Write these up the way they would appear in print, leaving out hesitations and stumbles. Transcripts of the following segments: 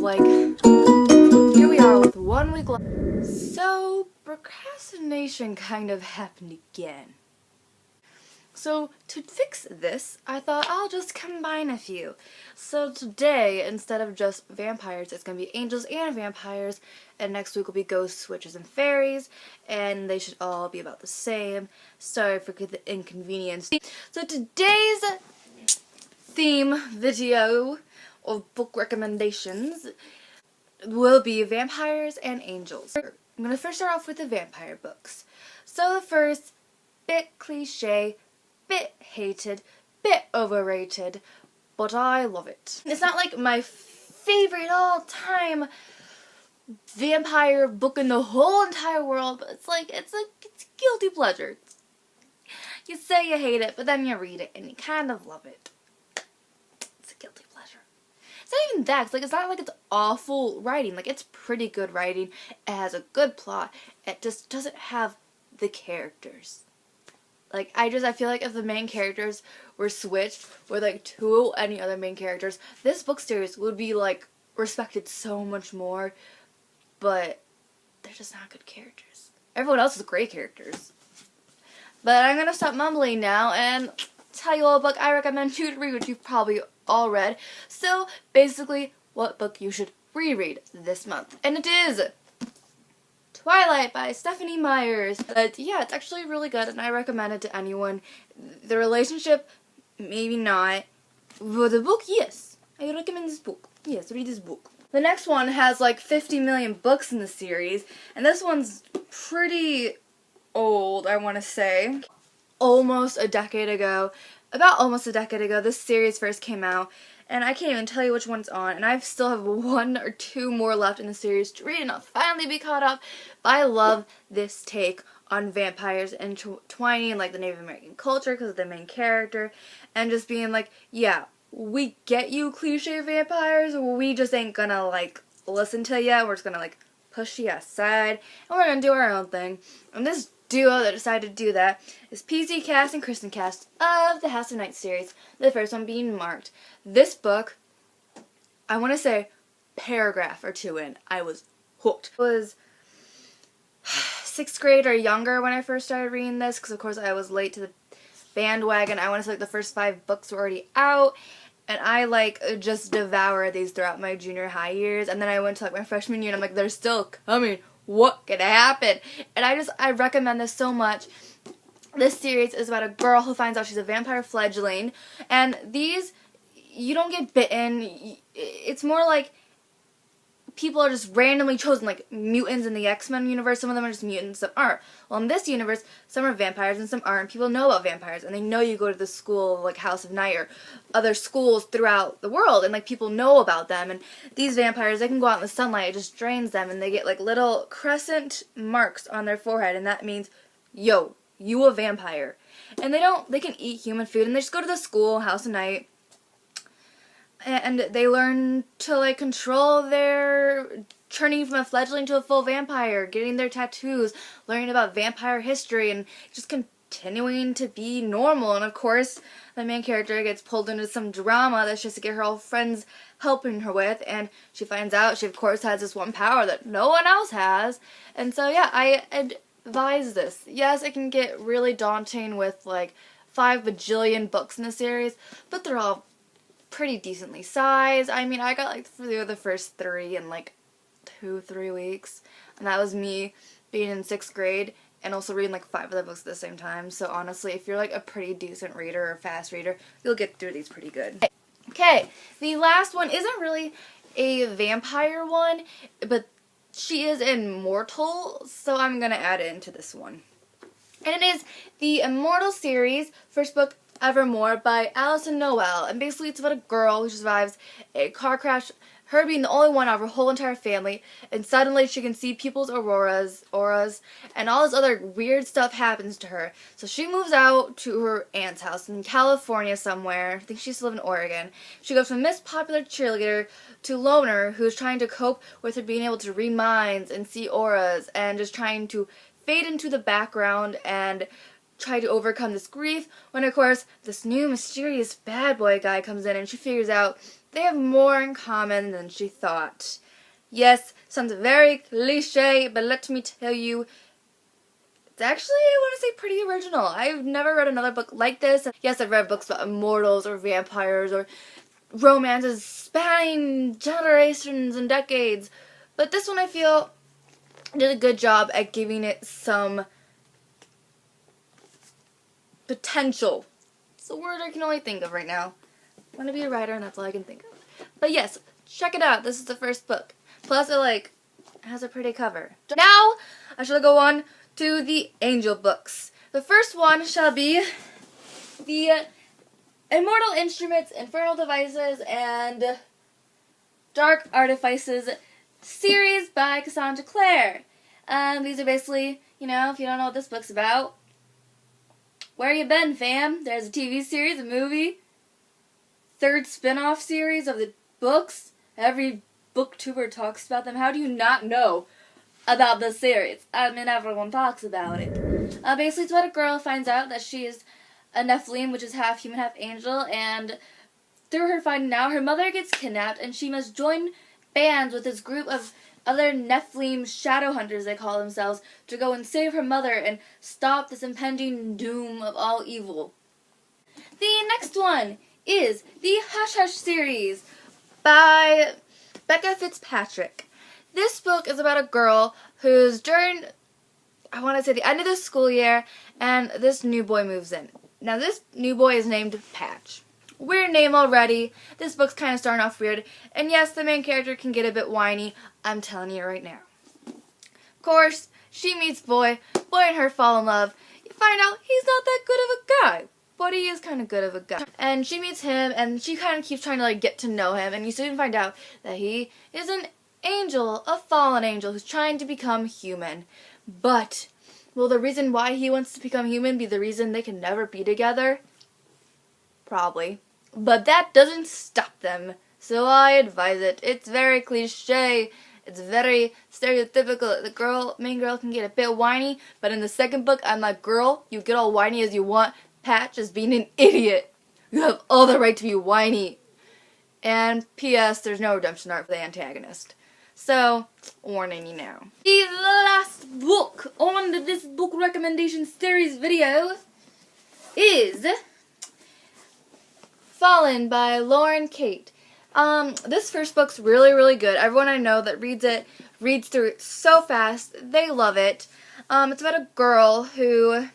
like, here we are with 1 week left. So, procrastination kind of happened again. So, to fix this, I thought I'll just combine a few. So today, instead of just vampires, it's going to be angels and vampires, and next week will be ghosts, witches, and fairies, and they should all be about the same. Sorry for the inconvenience. So today's theme video of book recommendations will be vampires and angels. I'm going to first start off with the vampire books. So the first, bit cliche, bit hated, bit overrated, but I love it. It's not like my favorite all-time vampire book in the whole entire world, but it's a guilty pleasure. You say you hate it, but then you read it and you kind of love it. It's a guilty pleasure. It's not even that. It's not like it's awful writing. Like, it's pretty good writing. It has a good plot. It just doesn't have the characters. Like, I feel like if the main characters were switched with, like, two any other main characters, this book series would be, like, respected so much more, but they're just not good characters. Everyone else is great characters. But I'm gonna stop mumbling now and tell you all a book I recommend you to read, which you've probably all read. So, basically, what book you should reread this month. And it is Twilight by Stephanie Myers. But yeah, it's actually really good and I recommend it to anyone. The relationship, maybe not. But the book, yes. I recommend this book. Yes, read this book. The next one has like 50 million books in the series. And this one's pretty old, I want to say. About almost a decade ago, this series first came out. And I can't even tell you which one's on, and I still have 1 or 2 more left in the series to read, and I'll finally be caught up. But I love this take on vampires and intertwining like the Native American culture because of the main character, and just being like, yeah, we get you cliche vampires, we just ain't gonna like listen to you. We're just gonna like push you aside, and we're gonna do our own thing. And this duo that decided to do that is PC Cast and Kristen Cast of the House of Night series, the first one being Marked. This book, I want to say paragraph or 2 in, I was hooked. I was 6th grade or younger when I first started reading this, because of course I was late to the bandwagon. I want to say like the first 5 books were already out, and I like just devoured these throughout my junior high years, and then I went to like my freshman year and I'm like, they're still coming. What could happen? And I recommend this so much. This series is about a girl who finds out she's a vampire fledgling, and these, you don't get bitten. It's more like people are just randomly chosen, like mutants in the X-Men universe. Some of them are just mutants, some aren't. Well, in this universe, some are vampires and some aren't. People know about vampires, and they know you go to the school like House of Night or other schools throughout the world, and like people know about them. And these vampires, they can go out in the sunlight, it just drains them, and they get like little crescent marks on their forehead, and that means, yo, you a vampire. And they can eat human food, and they just go to the school, House of Night, and they learn to like control their turning from a fledgling to a full vampire, getting their tattoos, learning about vampire history, and just continuing to be normal. And of course, the main character gets pulled into some drama that's just to get her old friends helping her with, and she finds out she of course has this one power that no one else has. And so yeah, I advise this. Yes, it can get really daunting with like 5 bajillion books in the series, but they're all pretty decently sized. I mean, I got like through the first 3 in like 2-3 weeks, and that was me being in 6th grade and also reading like 5 other books at the same time. So honestly, if you're like a pretty decent reader or fast reader, you'll get through these pretty good. Okay, the last one isn't really a vampire one, but she is immortal, so I'm gonna add it into this one. And it is the Immortal series, first book Evermore by Alison Noel, and basically it's about a girl who survives a car crash, her being the only one out of her whole entire family, and suddenly she can see people's auras, and all this other weird stuff happens to her. So she moves out to her aunt's house in California somewhere. I think she used to live in Oregon. She goes from Miss Popular Cheerleader to Loner, who's trying to cope with her being able to read minds and see auras, and just trying to fade into the background and try to overcome this grief, when of course this new mysterious bad boy guy comes in, and she figures out they have more in common than she thought. Yes, sounds very cliche, but let me tell you, it's actually, I want to say, pretty original. I've never read another book like this. Yes, I've read books about immortals or vampires or romances spanning generations and decades, but this one I feel did a good job at giving it some potential. It's a word I can only think of right now. I want to be a writer and that's all I can think of. But yes, check it out. This is the first book. Plus it has a pretty cover. Now I shall go on to the angel books. The first one shall be the Immortal Instruments, Infernal Devices, and Dark Artifices series by Cassandra Clare. These are basically, if you don't know what this book's about, where you been, fam? There's a TV series, a movie, third spin-off series of the books. Every booktuber talks about them. How do you not know about this series? I mean, everyone talks about it. Basically, it's about a girl who finds out that she is a Nephilim, which is half human, half angel, and through her finding out, her mother gets kidnapped, and she must join bands with this group of other Nephilim shadow hunters, they call themselves, to go and save her mother and stop this impending doom of all evil. The next one is the Hush Hush series by Becca Fitzpatrick. This book is about a girl who's during, I want to say, the end of the school year, and this new boy moves in. Now, this new boy is named Patch. Weird name already. This book's kind of starting off weird. And yes, the main character can get a bit whiny. I'm telling you right now. Of course, she meets boy. Boy and her fall in love. You find out he's not that good of a guy. But he is kind of good of a guy. And she meets him, and she kind of keeps trying to, get to know him. And you soon find out that he is an angel, a fallen angel, who's trying to become human. But will the reason why he wants to become human be the reason they can never be together? Probably. But that doesn't stop them, so I advise it. It's very cliche. It's very stereotypical. The main girl can get a bit whiny, but in the second book, I'm like, girl, you get all whiny as you want. Patch is being an idiot. You have all the right to be whiny. And P.S. there's no redemption arc for the antagonist. So, warning you now. The last book on this book recommendation series video is Fallen by Lauren Kate. This first book's really, really good. Everyone I know that reads through it so fast. They love it. It's about a girl who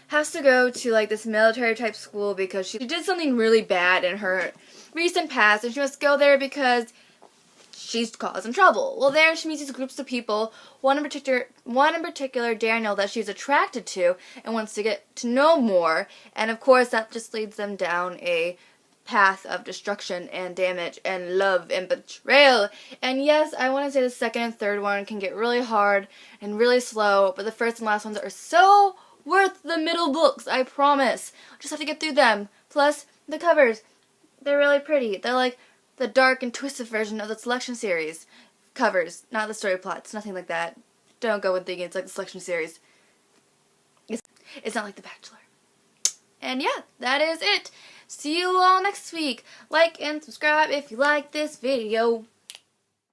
has to go to this military type school because she did something really bad in her recent past, and she must go there because she's causing trouble. Well, there she meets these groups of people, one in particular, Daniel, that she's attracted to and wants to get to know more, and of course that just leads them down a path of destruction and damage and love and betrayal. And yes, I want to say the second and third one can get really hard and really slow, but the first and last ones are so worth the middle books, I promise. Just have to get through them. Plus, the covers, they're really pretty. They're like the dark and twisted version of the Selection series covers, not the story plots, nothing like that. Don't go and thinking it's like the Selection series. It's not like The Bachelor. And yeah, that is it. See you all next week. Like and subscribe if you like this video.